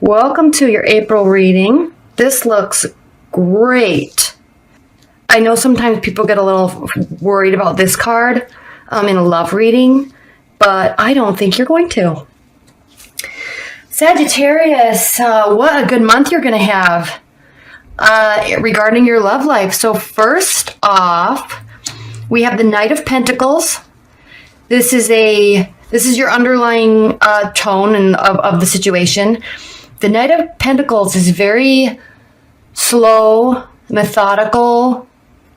Welcome to your April reading. This looks great. I know sometimes people get a little worried about this card in a love reading, but I don't think you're going to. Sagittarius, what a good month you're going to have regarding your love life. So first off, we have the Knight of Pentacles. This is your underlying tone of the situation. The Knight of Pentacles is very slow, methodical,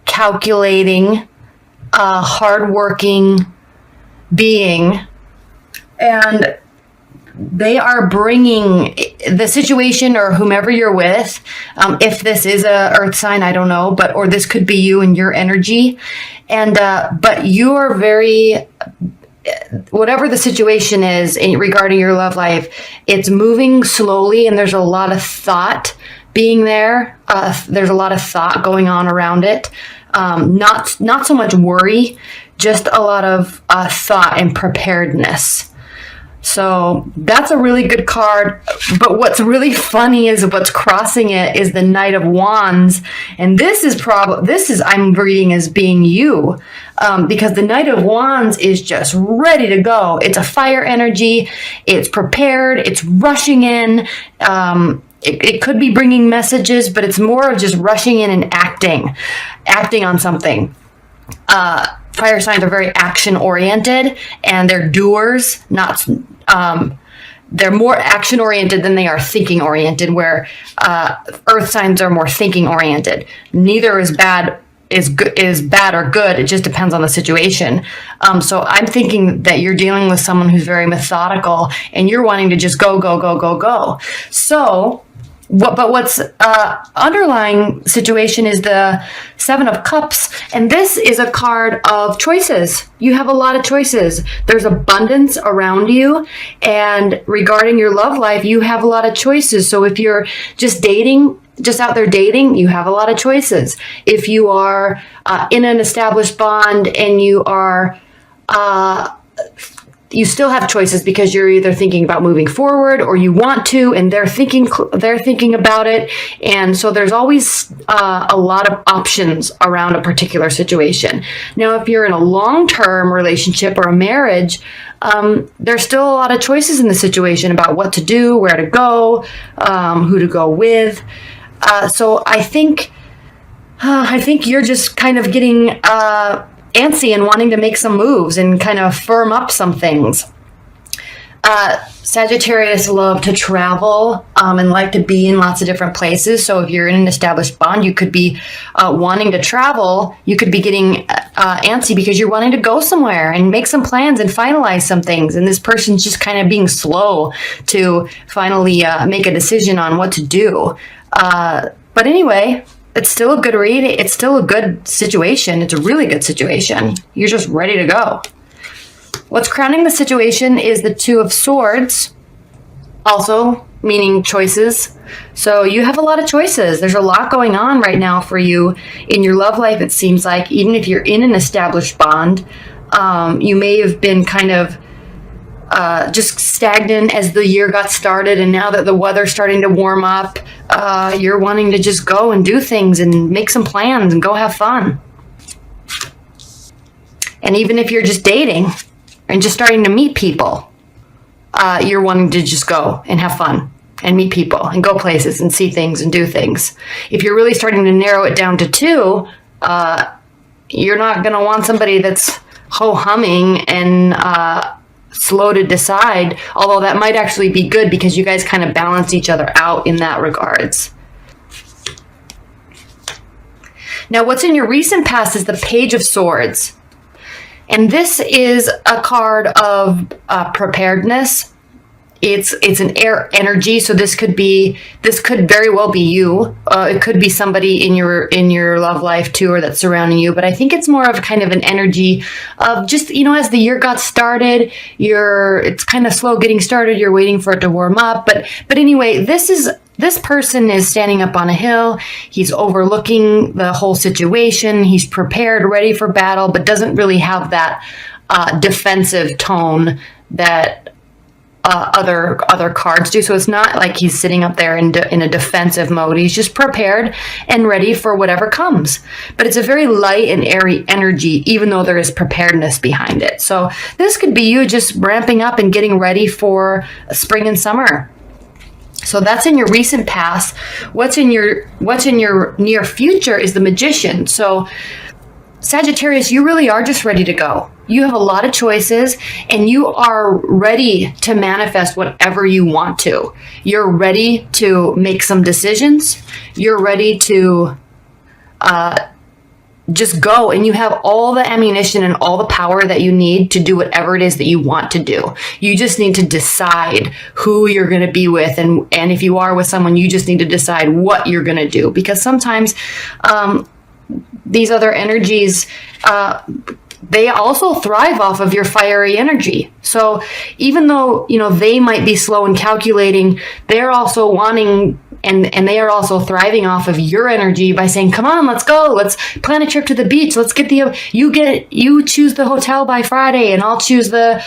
calculating, hardworking being, and they are bringing the situation or whomever you're with. If this is a earth sign, I don't know, or this could be you and your energy, but you are very. Whatever the situation is regarding your love life, it's moving slowly and there's a lot of thought being there. There's a lot of thought going on around it. Not so much worry, just a lot of thought and preparedness. So that's a really good card. But what's really funny is what's crossing it is the Knight of Wands. And this is I'm reading as being you. Because the Knight of Wands is just ready to go. It's a fire energy. It's prepared. It's rushing in. It could be bringing messages, but it's more of just rushing in and acting on something. Fire signs are very action-oriented, and they're doers, they're more action-oriented than they are thinking-oriented, where earth signs are more thinking-oriented. Neither is bad or good. It just depends on the situation. So I'm thinking that you're dealing with someone who's very methodical, and you're wanting to just go, go, go, go, go. So what's underlying situation is the Seven of Cups, and this is a card of choices. You have a lot of choices. There's abundance around you, and regarding your love life, you have a lot of choices. So if you're just out there dating, you have a lot of choices. If you are in an established bond and you are you still have choices, because you're either thinking about moving forward or you want to, and they're thinking about it. And so there's always a lot of options around a particular situation. Now, if you're in a long-term relationship or a marriage, there's still a lot of choices in the situation about what to do, where to go, who to go with. So I think you're just kind of getting antsy and wanting to make some moves and kind of firm up some things. Sagittarius love to travel and like to be in lots of different places. So if you're in an established bond, you could be wanting to travel. You could be getting antsy because you're wanting to go somewhere and make some plans and finalize some things. And this person's just kind of being slow to finally make a decision on what to do. But anyway, it's still a good read. It's still a good situation. It's a really good situation. You're just ready to go. What's crowning the situation is the Two of Swords, also meaning choices. So you have a lot of choices. There's a lot going on right now for you in your love life, it seems like. Even if you're in an established bond, you may have been kind of just stagnant as the year got started, and now that the weather's starting to warm up, you're wanting to just go and do things and make some plans and go have fun. And even if you're just dating and just starting to meet people, you're wanting to just go and have fun and meet people and go places and see things and do things. If you're really starting to narrow it down to two, you're not going to want somebody that's ho-humming and slow to decide, although that might actually be good because you guys kind of balance each other out in that regards. Now, what's in your recent past is the Page of Swords. And this is a card of preparedness. It's an air energy, so this could very well be you. It could be somebody in your love life too, or that's surrounding you. But I think it's more of kind of an energy of just, as the year got started, it's kind of slow getting started. You're waiting for it to warm up. But anyway, this person is standing up on a hill. He's overlooking the whole situation. He's prepared, ready for battle, but doesn't really have that defensive tone that other cards do. So it's not like he's sitting up there in a defensive mode. He's just prepared and ready for whatever comes. But it's a very light and airy energy, even though there is preparedness behind it. So this could be you just ramping up and getting ready for spring and summer. So that's in your recent past. What's in your near future is the Magician. So Sagittarius, you really are just ready to go. You have a lot of choices and you are ready to manifest whatever you want to. You're ready to make some decisions. You're ready to just go, and you have all the ammunition and all the power that you need to do whatever it is that you want to do. You just need to decide who you're going to be with. And if you are with someone, you just need to decide what you're going to do, because sometimes these other energies, they also thrive off of your fiery energy. So even though, they might be slow and calculating, they're also wanting and they are also thriving off of your energy by saying, come on, let's go. Let's plan a trip to the beach. Let's get you choose the hotel by Friday and I'll choose the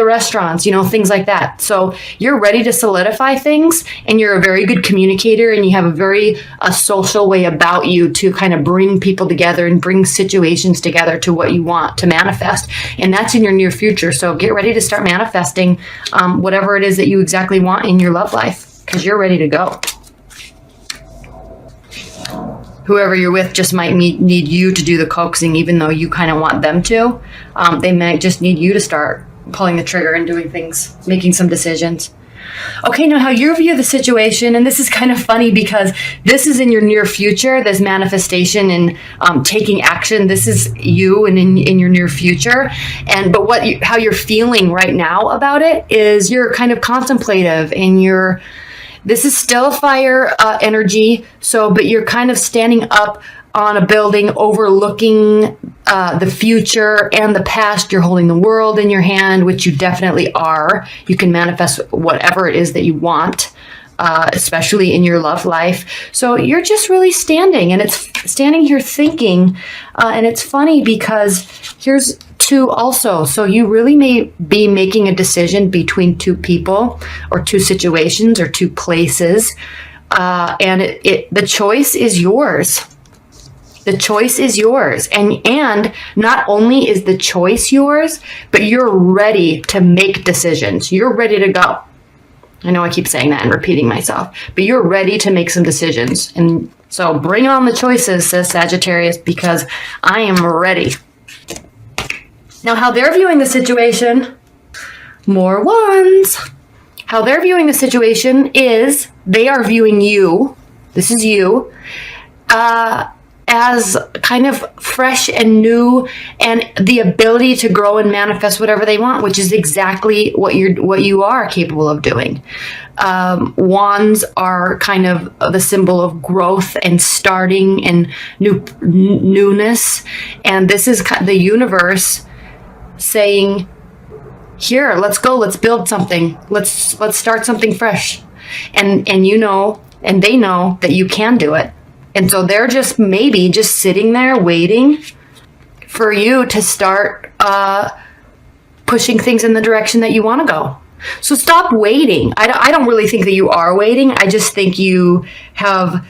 restaurants, things like that. So you're ready to solidify things, and you're a very good communicator, and you have a very social way about you to kind of bring people together and bring situations together to what you want to manifest. And that's in your near future. So get ready to start manifesting whatever it is that you exactly want in your love life, because you're ready to go. Whoever you're with just might need you to do the coaxing, even though you kind of want them to. They might just need you to start pulling the trigger and doing things, making some decisions. Okay, now how you view the situation, and this is kind of funny because this is in your near future, this manifestation and taking action. This is you and in your near future. But how you're feeling right now about it is you're kind of contemplative, and this is still fire energy. But you're kind of standing up on a building overlooking the future and the past. You're holding the world in your hand, which you definitely are. You can manifest whatever it is that you want, especially in your love life. So you're just really standing, and it's standing here thinking. And it's funny because here's two also. So you really may be making a decision between two people or two situations or two places. And the choice is yours. The choice is yours. And not only is the choice yours, but you're ready to make decisions. You're ready to go. I know I keep saying that and repeating myself, but you're ready to make some decisions. And so bring on the choices, says Sagittarius, because I am ready. Now, how they're viewing the situation, more wands. How they're viewing the situation is they are viewing you, this is you, as kind of fresh and new, and the ability to grow and manifest whatever they want, which is exactly what you are capable of doing. Wands are kind of the symbol of growth and starting and newness, and this is the universe saying, here, let's go, let's build something, let's start something fresh. And they know that you can do it. And so they're just maybe just sitting there waiting for you to start pushing things in the direction that you want to go. So stop waiting. I don't really think that you are waiting. I just think you have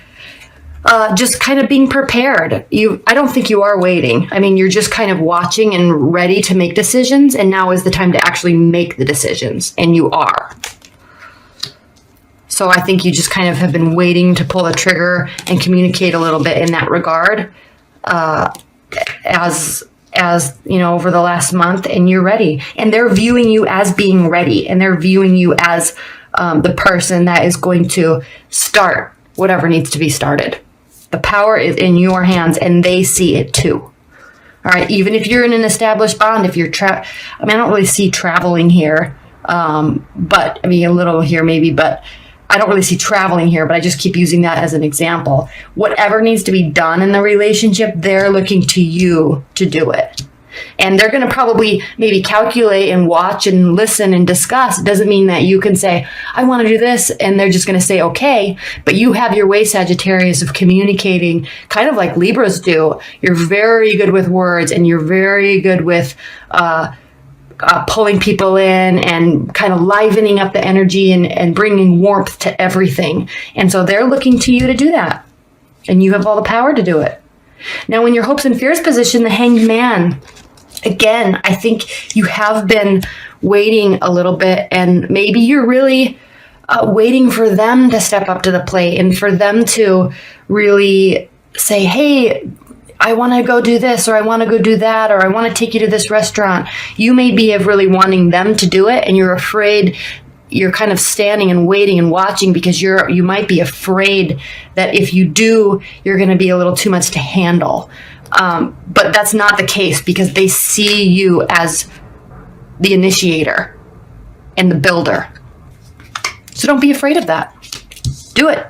just kind of being prepared. I don't think you are waiting. I mean, you're just kind of watching and ready to make decisions. And now is the time to actually make the decisions. And you are. So I think you just kind of have been waiting to pull the trigger and communicate a little bit in that regard, as over the last month, and you're ready. And they're viewing you as being ready, and they're viewing you as the person that is going to start whatever needs to be started. The power is in your hands, and they see it too. All right. Even if you're in an established bond, if you're I don't really see traveling here, but I mean a little here maybe, but I don't really see traveling here, but I just keep using that as an example. Whatever needs to be done in the relationship, they're looking to you to do it. And they're going to probably maybe calculate and watch and listen and discuss. It doesn't mean that you can say, I want to do this, and they're just going to say, okay. But you have your way, Sagittarius, of communicating, kind of like Libras do. You're very good with words, and you're very good with pulling people in and kind of livening up the energy and bringing warmth to everything. And so they're looking to you to do that. And you have all the power to do it. Now, in your hopes and fears position, the Hanged Man, again, I think you have been waiting a little bit, and maybe you're really waiting for them to step up to the plate and for them to really say, hey, I want to go do this, or I want to go do that, or I want to take you to this restaurant. You may be of really wanting them to do it, and you're afraid. You're kind of standing and waiting and watching because you might be afraid that if you do, you're going to be a little too much to handle. But that's not the case, because they see you as the initiator and the builder. So don't be afraid of that. Do it.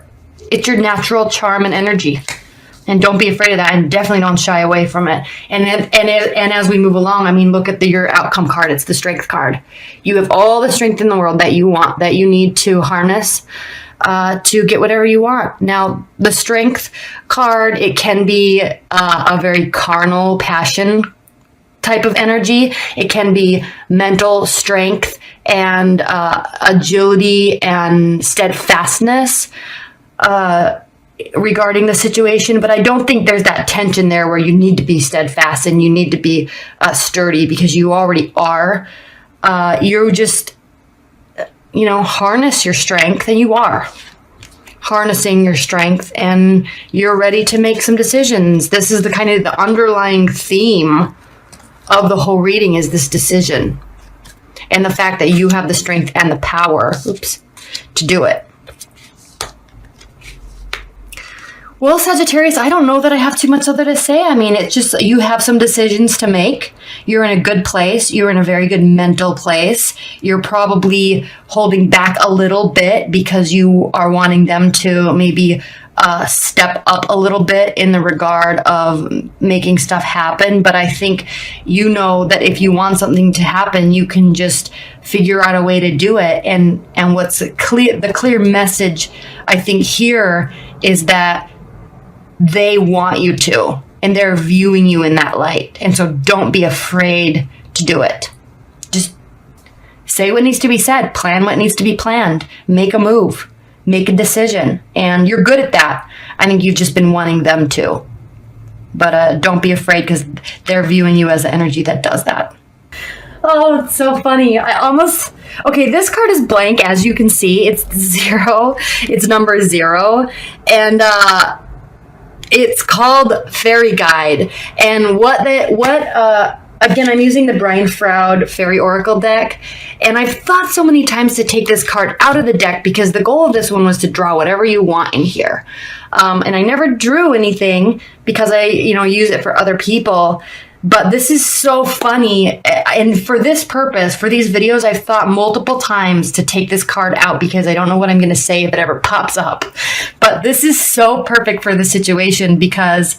It's your natural charm and energy. And don't be afraid of that, and definitely don't shy away from it. And as we move along, I mean, look at your outcome card. It's the Strength card. You have all the strength in the world that you want, that you need to harness to get whatever you want. Now, the Strength card, it can be a very carnal passion type of energy. It can be mental strength and agility and steadfastness regarding the situation, but I don't think there's that tension there where you need to be steadfast and you need to be sturdy, because you already are. You're just, harness your strength, and you are harnessing your strength, and you're ready to make some decisions. This is the underlying theme of the whole reading, is this decision and the fact that you have the strength and the power, to do it. Well, Sagittarius, I don't know that I have too much other to say. I mean, it's just you have some decisions to make. You're in a good place. You're in a very good mental place. You're probably holding back a little bit because you are wanting them to maybe step up a little bit in the regard of making stuff happen. But I think you know that if you want something to happen, you can just figure out a way to do it. And what's the clear message, I think, here is that they want you to, and they're viewing you in that light. And so don't be afraid to do it. Just say what needs to be said, plan what needs to be planned, make a move, make a decision. And you're good at that. I think you've just been wanting them to. But don't be afraid, because they're viewing you as the energy that does that. Oh, it's so funny. Okay, this card is blank, as you can see. It's 0. It's number 0. And it's called Fairy Guide. And again, I'm using the Brian Froud Fairy Oracle deck. And I've thought so many times to take this card out of the deck, because the goal of this one was to draw whatever you want in here. And I never drew anything because I, use it for other people. But this is so funny. And for this purpose, for these videos, I've thought multiple times to take this card out, because I don't know what I'm going to say if it ever pops up. But this is so perfect for the situation, because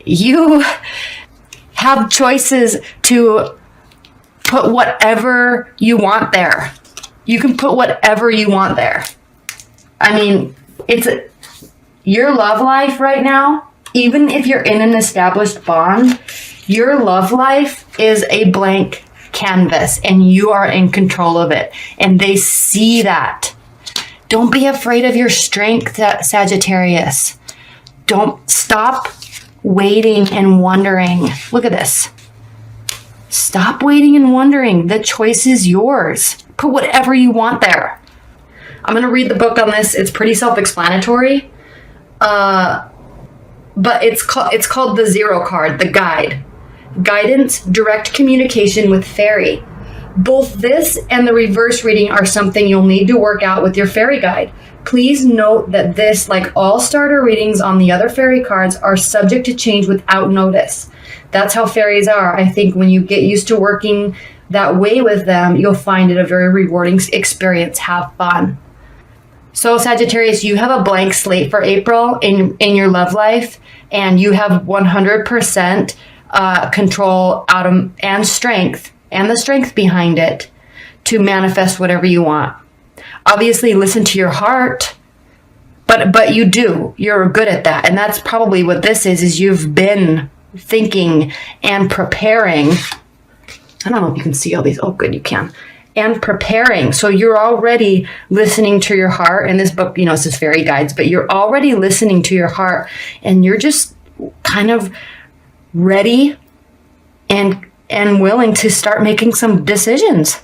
you have choices to put whatever you want there. You can put whatever you want there. I mean, it's your love life right now. Even if you're in an established bond, your love life is a blank canvas, and you are in control of it. And they see that. Don't be afraid of your strength, Sagittarius. Don't stop waiting and wondering. Look at this. Stop waiting and wondering. The choice is yours. Put whatever you want there. I'm going to read the book on this. It's pretty self-explanatory. But it's called the 0 card, the guide. Guidance, direct communication with fairy. Both this and the reverse reading are something you'll need to work out with your fairy guide. Please note that this, like all starter readings on the other fairy cards, are subject to change without notice. That's how fairies are. I think when you get used to working that way with them, you'll find it a very rewarding experience. Have fun. So Sagittarius, you have a blank slate for April in your love life, and you have 100% control and strength, and the strength behind it, to manifest whatever you want. Obviously, listen to your heart, but you do. You're good at that, and that's probably what this is you've been thinking and preparing I don't know if you can see all these. Oh, good, you can. And preparing. So you're already listening to your heart. In this book, you know, it's just fairy guides, but you're already listening to your heart, and you're just kind of ready and willing to start making some decisions.